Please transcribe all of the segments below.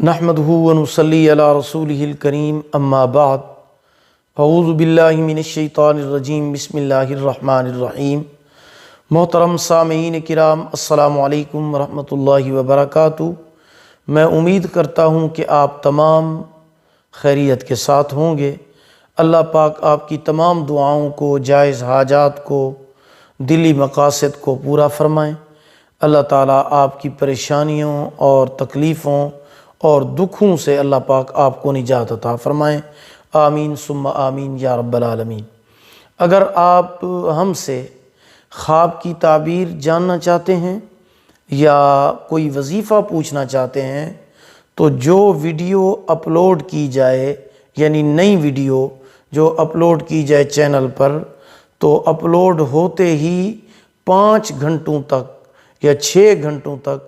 نحمدہ ونصلی علی رسولہ الکریم اما بعد اعوذ باللہ من الشیطان الرجیم بسم اللہ الرحمن الرحیم۔ محترم سامعین کرام، السلام علیکم ورحمۃ اللہ وبرکاتہ۔ میں امید کرتا ہوں کہ آپ تمام خیریت کے ساتھ ہوں گے۔ اللہ پاک آپ کی تمام دعاؤں کو، جائز حاجات کو، دلی مقاصد کو پورا فرمائیں۔ اللہ تعالیٰ آپ کی پریشانیوں اور تکلیفوں اور دکھوں سے اللہ پاک آپ کو نجات عطا فرمائیں، آمین ثم آمین یا رب العالمین۔ اگر آپ ہم سے خواب کی تعبیر جاننا چاہتے ہیں یا کوئی وظیفہ پوچھنا چاہتے ہیں تو جو ویڈیو اپلوڈ کی جائے، یعنی نئی ویڈیو جو اپلوڈ کی جائے چینل پر، تو اپلوڈ ہوتے ہی 5 گھنٹوں تک یا 6 گھنٹوں تک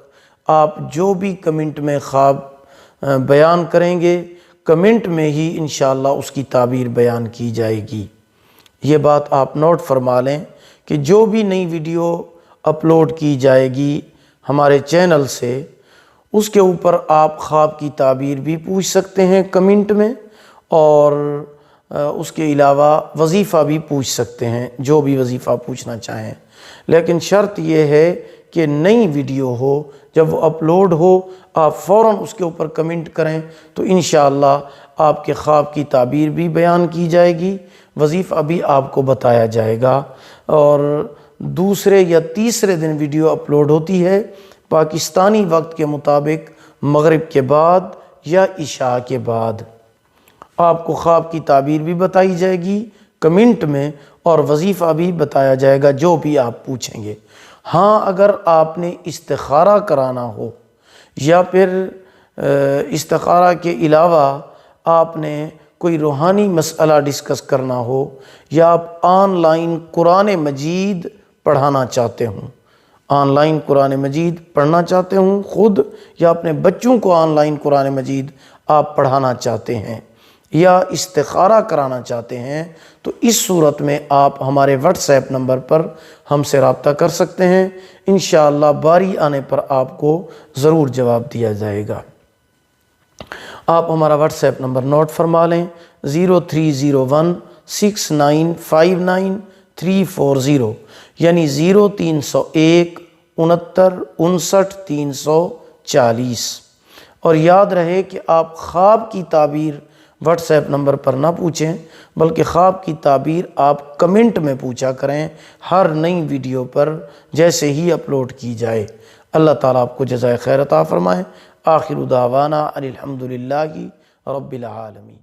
آپ جو بھی کمنٹ میں خواب بیان کریں گے، کمنٹ میں ہی انشاءاللہ اس کی تعبیر بیان کی جائے گی۔ یہ بات آپ نوٹ فرما لیں کہ جو بھی نئی ویڈیو اپلوڈ کی جائے گی ہمارے چینل سے، اس کے اوپر آپ خواب کی تعبیر بھی پوچھ سکتے ہیں کمنٹ میں، اور اس کے علاوہ وظیفہ بھی پوچھ سکتے ہیں، جو بھی وظیفہ پوچھنا چاہیں۔ لیکن شرط یہ ہے کہ نئی ویڈیو ہو، جب وہ اپلوڈ ہو آپ فوراً اس کے اوپر کمنٹ کریں تو انشاءاللہ آپ کے خواب کی تعبیر بھی بیان کی جائے گی، وظیفہ بھی آپ کو بتایا جائے گا۔ اور دوسرے یا تیسرے دن ویڈیو اپلوڈ ہوتی ہے پاکستانی وقت کے مطابق مغرب کے بعد یا عشاء کے بعد۔ آپ کو خواب کی تعبیر بھی بتائی جائے گی کمنٹ میں، اور وظیفہ بھی بتایا جائے گا جو بھی آپ پوچھیں گے۔ ہاں، اگر آپ نے استخارہ کرانا ہو یا پھر استخارہ کے علاوہ آپ نے کوئی روحانی مسئلہ ڈسکس کرنا ہو، یا آپ آن لائن قرآن مجید پڑھانا چاہتے ہوں، آن لائن قرآن مجید پڑھنا چاہتے ہوں خود، یا اپنے بچوں کو آن لائن قرآن مجید آپ پڑھانا چاہتے ہیں، یا استخارہ کرانا چاہتے ہیں، تو اس صورت میں آپ ہمارے واٹس ایپ نمبر پر ہم سے رابطہ کر سکتے ہیں۔ انشاءاللہ باری آنے پر آپ کو ضرور جواب دیا جائے گا۔ آپ ہمارا واٹس ایپ نمبر نوٹ فرما لیں، 03016959 یعنی 0301 69 59 340۔ اور یاد رہے کہ آپ خواب کی تعبیر واٹس ایپ نمبر پر نہ پوچھیں، بلکہ خواب کی تعبیر آپ کمنٹ میں پوچھا کریں ہر نئی ویڈیو پر جیسے ہی اپلوڈ کی جائے۔ اللہ تعالیٰ آپ کو جزائے خیر عطا فرمائے۔ آخر دعوانا ان الحمدللہ رب العالمین۔